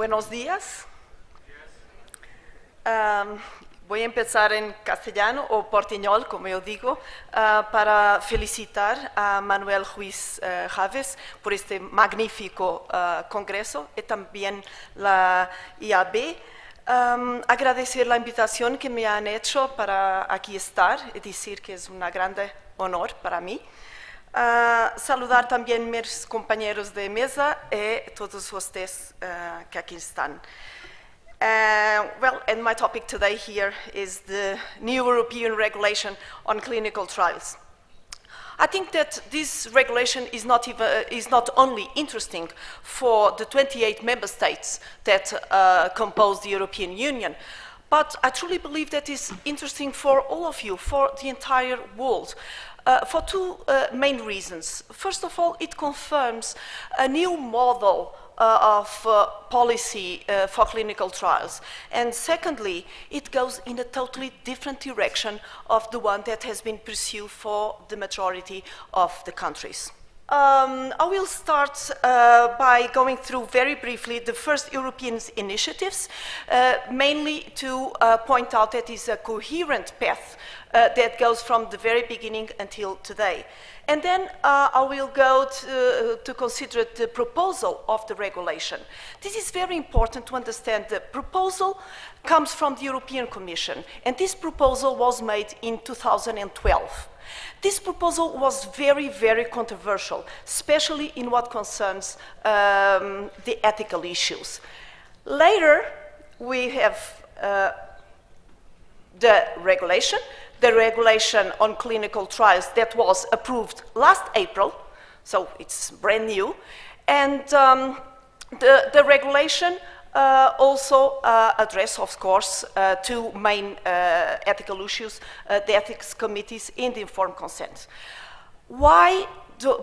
Buenos días. Voy a empezar en castellano o portuñol, como yo digo, para felicitar a Manuel Ruiz Chaves por este magnífico congreso y también la IAB. Agradecer la invitación que me han hecho para aquí estar y decir que es un grande honor para mí. Saludar también a mis compañeros de mesa y todos ustedes que aquí están. And my topic today here is the new European regulation on clinical trials. I think that this regulation is not only interesting for the 28 member states that compose the European Union, but I truly believe that it's interesting for all of you, for the entire world, for two main reasons. First of all, it confirms a new model of policy for clinical trials. And secondly, it goes in a totally different direction of the one that has been pursued for the majority of the countries. I will start by going through very briefly the first European initiatives, mainly to point out that it's a coherent path that goes from the very beginning until today. And then I will go to consider the proposal of the regulation. This is very important to understand. The proposal comes from the European Commission, and this proposal was made in 2012. This proposal was very, very controversial, especially in what concerns the ethical issues. Later, we have the regulation on clinical trials that was approved last April, so it's brand new. And the regulation also address, of course, two main ethical issues, the ethics committees and the informed consent.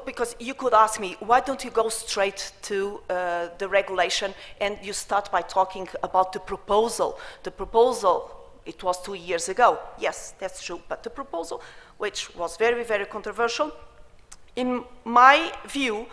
Because you could ask me, why don't you go straight to the regulation and you start by talking about the proposal? The proposal, it was 2 years ago. Yes, that's true, but the proposal, which was very, very controversial, in my view,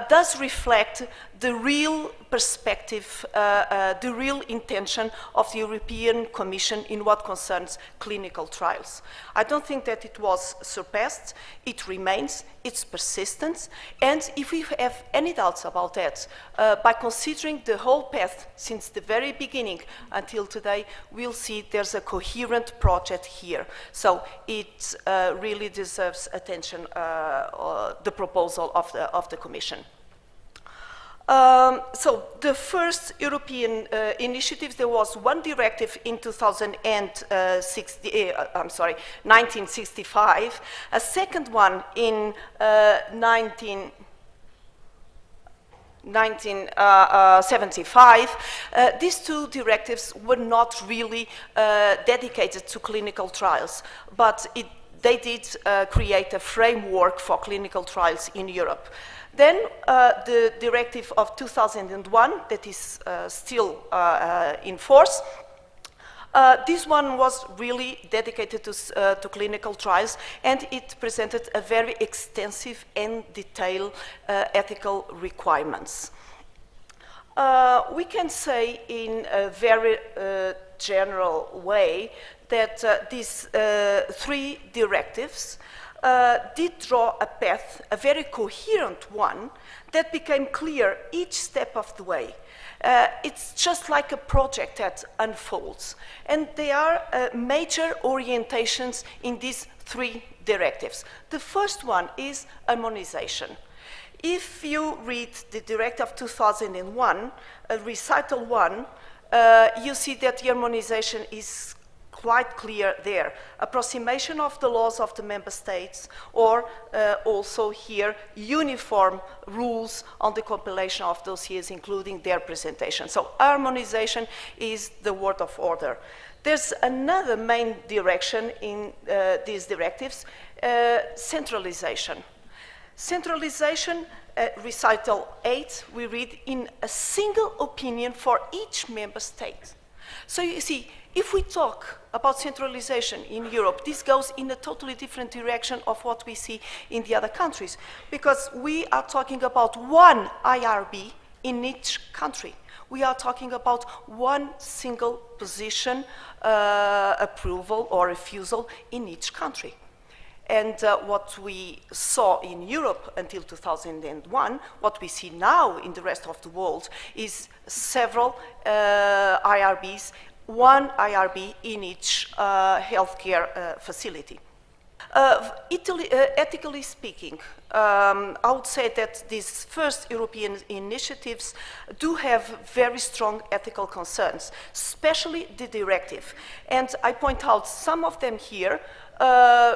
does reflect the real perspective, the real intention of the European Commission in what concerns clinical trials. I don't think that it was surpassed. It remains, it's persistent, and if we have any doubts about that, by considering the whole path since the very beginning until today, we'll see there's a coherent project here. So it really deserves attention, the proposal of the Commission. So the first European initiatives, there was one directive in 1965, a second one in 1975. These two directives were not really dedicated to clinical trials, but they did create a framework for clinical trials in Europe. Then the directive of 2001 that is still in force. This one was really dedicated to clinical trials, and it presented a very extensive and detailed ethical requirements. We can say in a very general way that these three directives did draw a path, a very coherent one, that became clear each step of the way. It's just like a project that unfolds. And there are major orientations in these three directives. The first one is harmonization. If you read the directive of 2001, recital 1, you see that the harmonization is quite clear there. Approximation of the laws of the member states, or also here, uniform rules on the compilation of dossiers, including their presentation. So harmonization is the word of order. There's another main direction in these directives, centralization. Centralization, recital 8, we read in a single opinion for each member state. So you see, if we talk about centralization in Europe, this goes in a totally different direction of what we see in the other countries, because we are talking about one IRB in each country. we are talking about one single position, approval or refusal in each country. And what we saw in Europe until 2001, what we see now in the rest of the world is several IRBs, one IRB in each healthcare facility. Ethically speaking, I would say that these first European initiatives do have very strong ethical concerns, especially the directive. And I point out some of them here.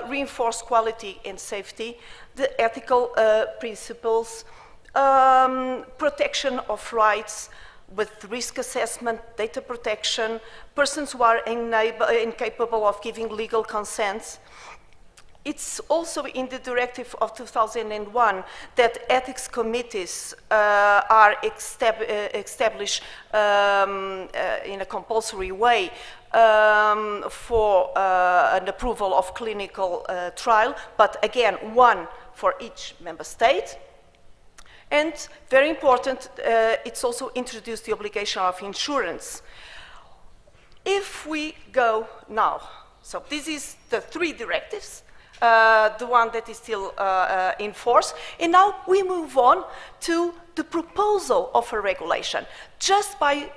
Reinforce quality and safety, the ethical principles, protection of rights with risk assessment, data protection, persons who are incapable of giving legal consents. It's also in the directive of 2001 that ethics committees are established in a compulsory way for an approval of clinical trial, but again, one for each member state. And very important, it's also introduced the obligation of insurance. If we go now, so this is the three directives, the one that is still in force, and now we move on to the proposal of a regulation. Just by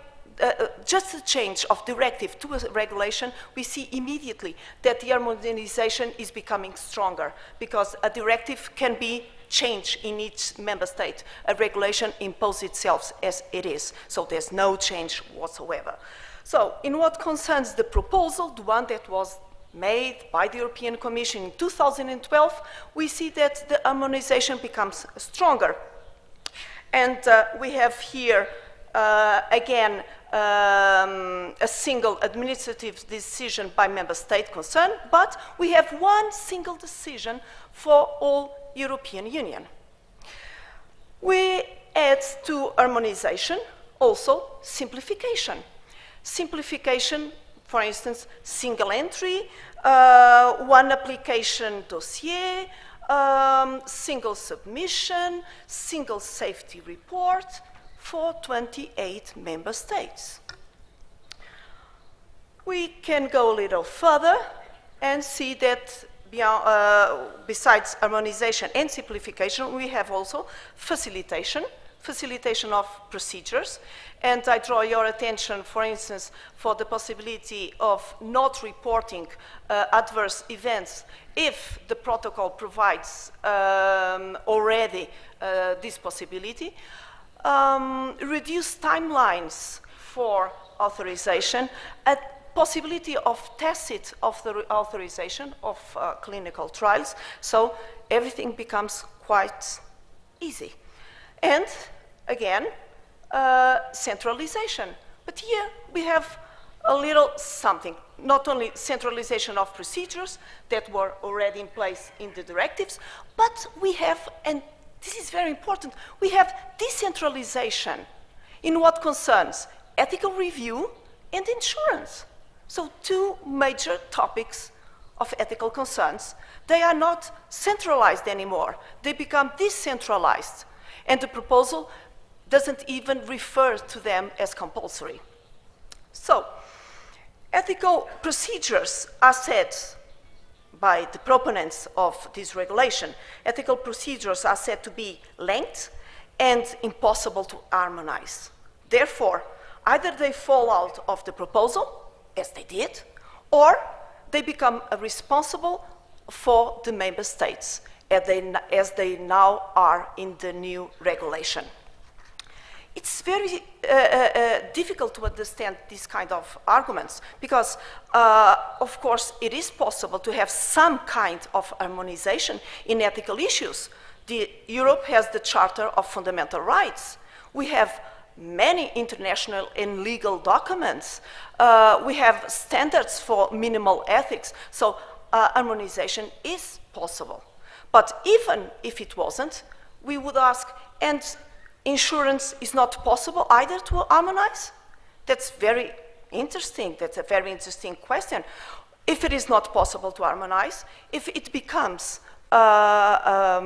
just a change of directive to a regulation, we see immediately that the harmonization is becoming stronger, because a directive can be changed in each member state. A regulation imposes itself as it is, so there's no change whatsoever. So, in what concerns the proposal, the one that was made by the European Commission in 2012, we see that the harmonization becomes stronger. And we have here, again, a single administrative decision by member state concerned, but we have one single decision for all European Union. We add to harmonization also simplification. Simplification, for instance, single entry, one application dossier, single submission, single safety report, for 28 member states. We can go a little further and see that beyond, besides harmonization and simplification, we have also facilitation of procedures. And I draw your attention, for instance, for the possibility of not reporting adverse events if the protocol provides already this possibility. Reduce timelines for authorization, a possibility of tacit authorization of clinical trials, so everything becomes quite easy. And again, centralization. But here we have a little something, not only centralization of procedures that were already in place in the directives, but we have, and this is very important, we have decentralization in what concerns ethical review and insurance. So two major topics of ethical concerns. They are not centralized anymore. They become decentralized. And the proposal doesn't even refer to them as compulsory. So, ethical procedures are set by the proponents of this regulation. Ethical procedures are said to be length and impossible to harmonize. Therefore, either they fall out of the proposal, as they did, or they become responsible for the member states, as they now are in the new regulation. It's very difficult to understand these kind of arguments because, of course, it is possible to have some kind of harmonization in ethical issues. Europe has the Charter of Fundamental Rights. We have many international and legal documents. We have standards for minimal ethics. So harmonization is possible. But even if it wasn't, we would ask, and insurance is not possible either to harmonize? That's very interesting. That's a very interesting question. If it is not possible to harmonize, if it becomes a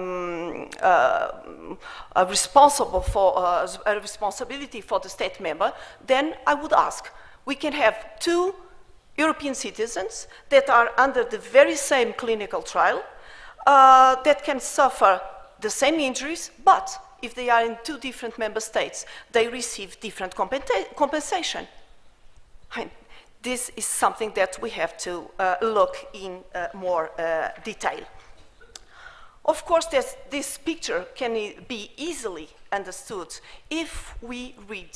responsibility for the state member, then I would ask, we can have two European citizens that are under the very same clinical trial, that can suffer the same injuries, but if they are in two different member states, they receive different compensation. This is something that we have to look in more detail. Of course, this picture can be easily understood if we read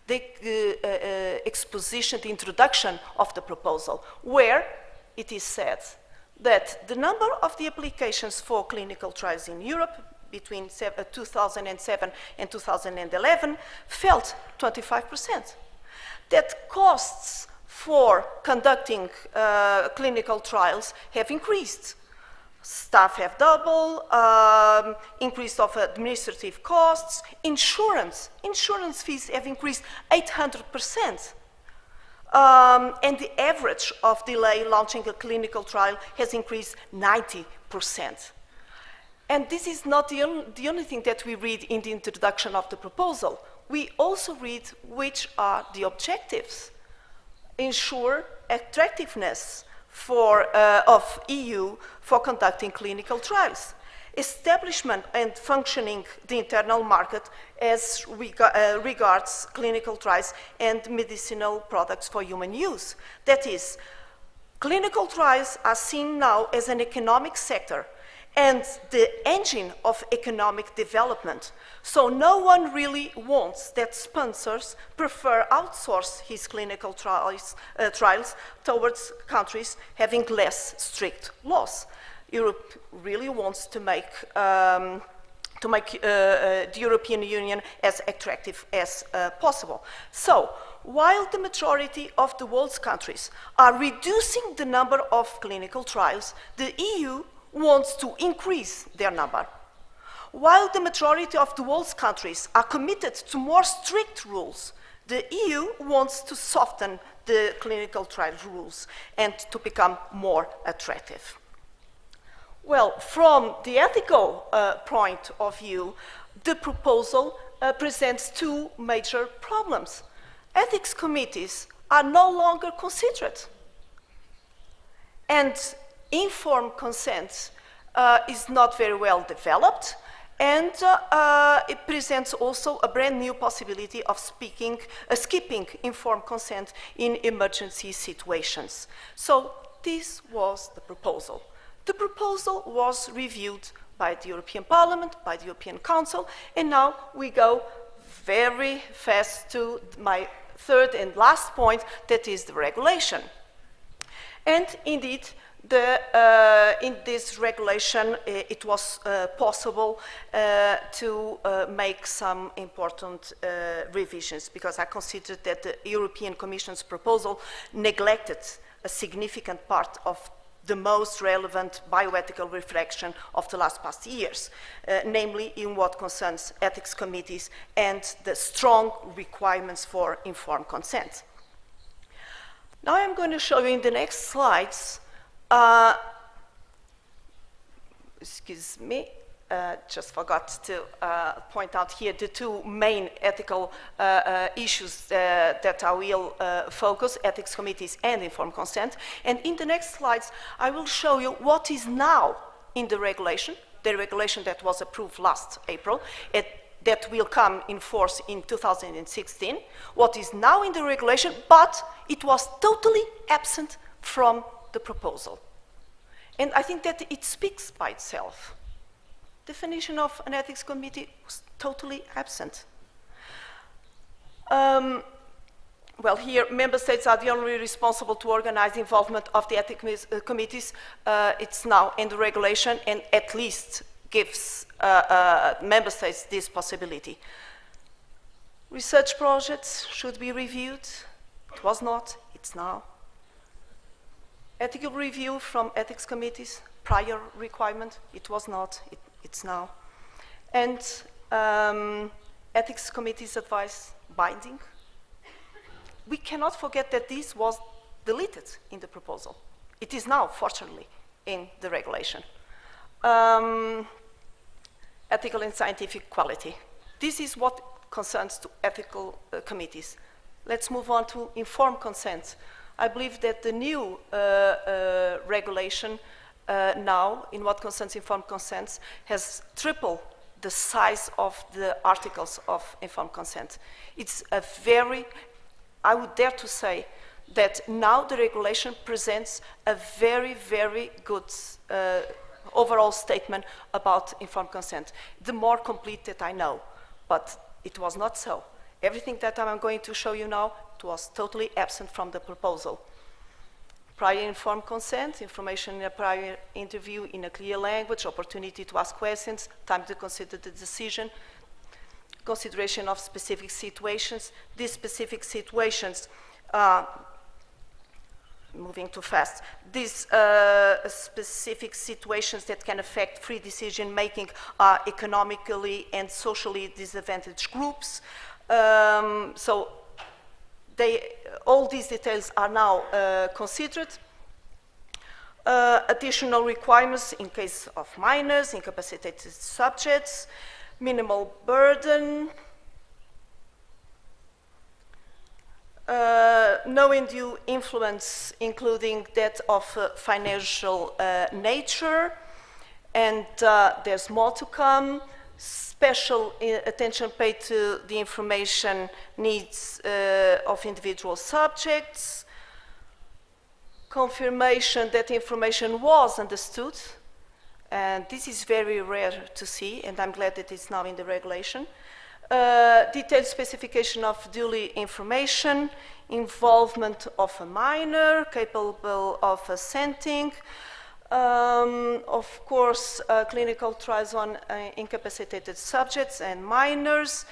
the exposition, the introduction of the proposal, where it is said that the number of the applications for clinical trials in Europe between 2007 and 2011 fell 25%. That costs for conducting clinical trials have increased. Staff have doubled, increase of administrative costs, insurance fees have increased 800%. And the average of delay launching a clinical trial has increased 90%. And this is not the only thing that we read in the introduction of the proposal. We also read which are the objectives. Ensure attractiveness of EU for conducting clinical trials. Establishment and functioning the internal market as regards clinical trials and medicinal products for human use. That is, clinical trials are seen now as an economic sector and the engine of economic development. So no one really wants that sponsors prefer outsource his clinical trials towards countries having less strict laws. Europe really wants to make the European Union as attractive as possible. So, while the majority of the world's countries are reducing the number of clinical trials, the EU wants to increase their number. While the majority of the world's countries are committed to more strict rules, the EU wants to soften the clinical trial rules and to become more attractive. Well, from the ethical point of view, the proposal presents two major problems. Ethics committees are no longer considered. And informed consent is not very well developed, and it presents also a brand new possibility of skipping informed consent in emergency situations. So this was the proposal. The proposal was reviewed by the European Parliament, by the European Council, and now we go very fast to my third and last point, that is the regulation. And indeed, in this regulation, it was possible to make some important revisions, because I considered that the European Commission's proposal neglected a significant part of the most relevant bioethical reflection of the past years, namely in what concerns ethics committees and the strong requirements for informed consent. Now I'm going to show you in the next slides, excuse me, just forgot to point out here the two main ethical issues that I will focus, ethics committees and informed consent. And in the next slides, I will show you what is now in the regulation that was approved last April, that will come in force in 2016, what is now in the regulation, but it was totally absent from the proposal. And I think that it speaks by itself. Definition of an ethics committee was totally absent. Well, here, member states are the only responsible to organize the involvement of the ethics committees. It's now in the regulation and at least gives member states this possibility. Research projects should be reviewed. It was not, it's now. Ethical review from ethics committees, prior requirement, it was not, it's now. And ethics committees advice binding. We cannot forget that this was deleted in the proposal. It is now, fortunately, in the regulation. Ethical and scientific quality. This is what concerns to ethical committees. Let's move on to informed consent. I believe that the new regulation now, in what concerns informed consent, has tripled the size of the articles of informed consent. It's a very, I would dare to say, that now the regulation presents a very, very good overall statement about informed consent. The more complete that I know, but it was not so. Everything that I'm going to show you now, it was totally absent from the proposal. Prior informed consent, information in a prior interview in a clear language, opportunity to ask questions, time to consider the decision, consideration of specific situations. These specific situations, moving too fast, these specific situations that can affect free decision making are economically and socially disadvantaged groups. So all these details are now considered. Additional requirements in case of minors, incapacitated subjects, minimal burden, no undue influence, including that of financial nature, and there's more to come. Special attention paid to the information needs of individual subjects, confirmation that information was understood, and this is very rare to see, and I'm glad that it's now in the regulation. Detailed specification of duly information, involvement of a minor capable of assenting, of course, clinical trials on incapacitated subjects and minors,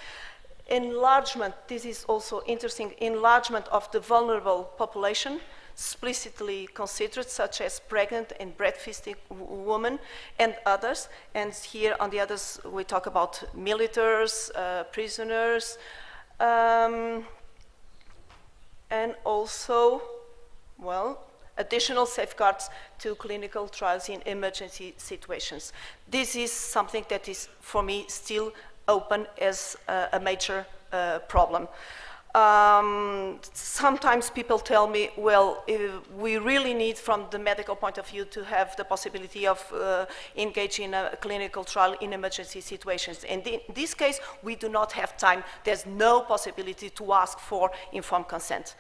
enlargement, this is also interesting, enlargement of the vulnerable population, explicitly considered, such as pregnant and breastfeeding women and others. And here on the others, we talk about militaries, prisoners, and also, well, additional safeguards to clinical trials in emergency situations. This is something that is, for me, still open as a major problem. Sometimes people tell me, well, we really need, from the medical point of view, to have the possibility of engaging in a clinical trial in emergency situations. And in this case, we do not have time. There's no possibility to ask for informed consent.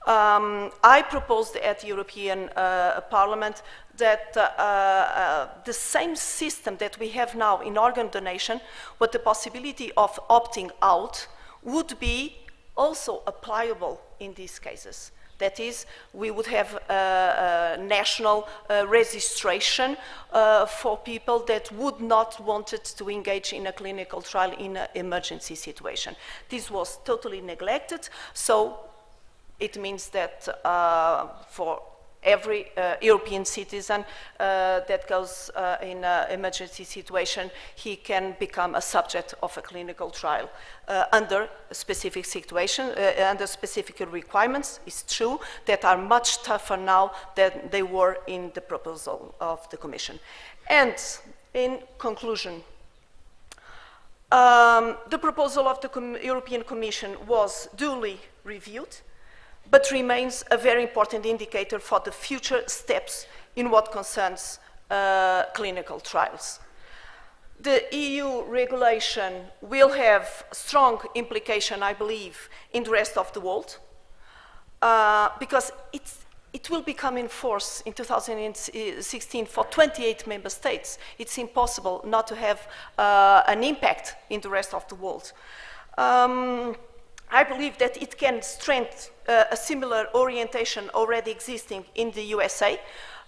I proposed at the European Parliament that the same system that we have now in organ donation, with the possibility of opting out, would be also applicable in these cases. That is, we would have a national registration for people that would not want to engage in a clinical trial in an emergency situation. This was totally neglected, so it means that for every European citizen that goes in an emergency situation, he can become a subject of a clinical trial under a specific situation, under specific requirements, it's true, that are much tougher now than they were in the proposal of the Commission. And in conclusion, the proposal of the European Commission was duly reviewed, but remains a very important indicator for the future steps in what concerns clinical trials. The EU regulation will have strong implication, I believe, in the rest of the world, because it will become in force in 2016 for 28 member states. It's impossible not to have an impact in the rest of the world. I believe that it can strengthen a similar orientation already existing in the USA.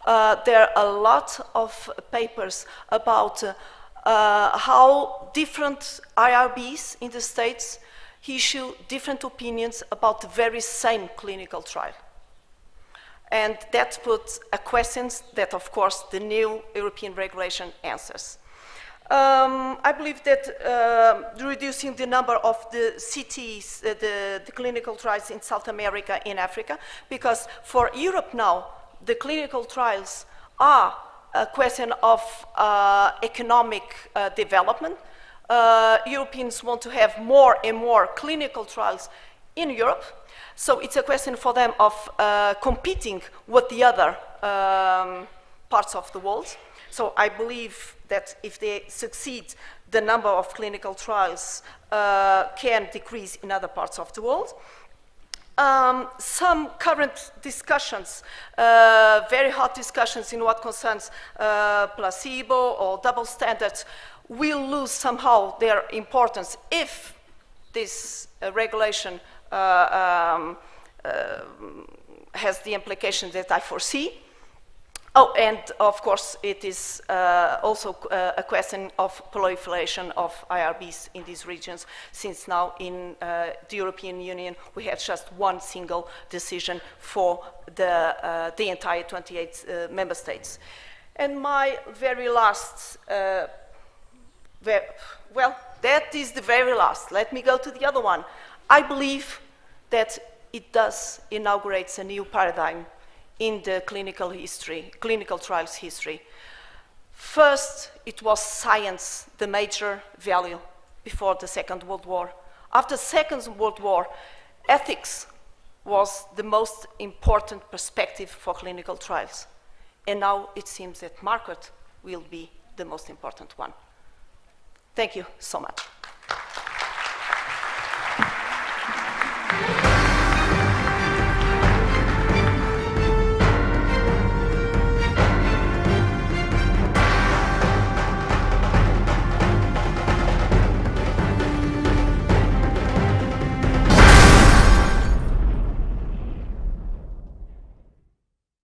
There are a lot of papers about how different IRBs in the States issue different opinions about the very same clinical trial. And that puts questions that, of course, the new European regulation answers. I believe that reducing the number of the CTs, the clinical trials in South America and Africa, because for Europe now, the clinical trials are a question of economic development. Europeans want to have more and more clinical trials in Europe. So it's a question for them of competing with the other parts of the world. So I believe that if they succeed, the number of clinical trials can decrease in other parts of the world. Some current discussions, very hot discussions in what concerns placebo or double standards, will lose somehow their importance if this regulation has the implications that I foresee. Oh, and of course, it is also a question of proliferation of IRBs in these regions, since now in the European Union, we have just one single decision for the entire 28 member states. And my very last, well, that is the very last. Let me go to the other one. I believe that it does inaugurate a new paradigm in the clinical trials history. First, it was science, the major value before the Second World War. After the Second World War, ethics was the most important perspective for clinical trials. And now it seems that market will be the most important one. Thank you so much.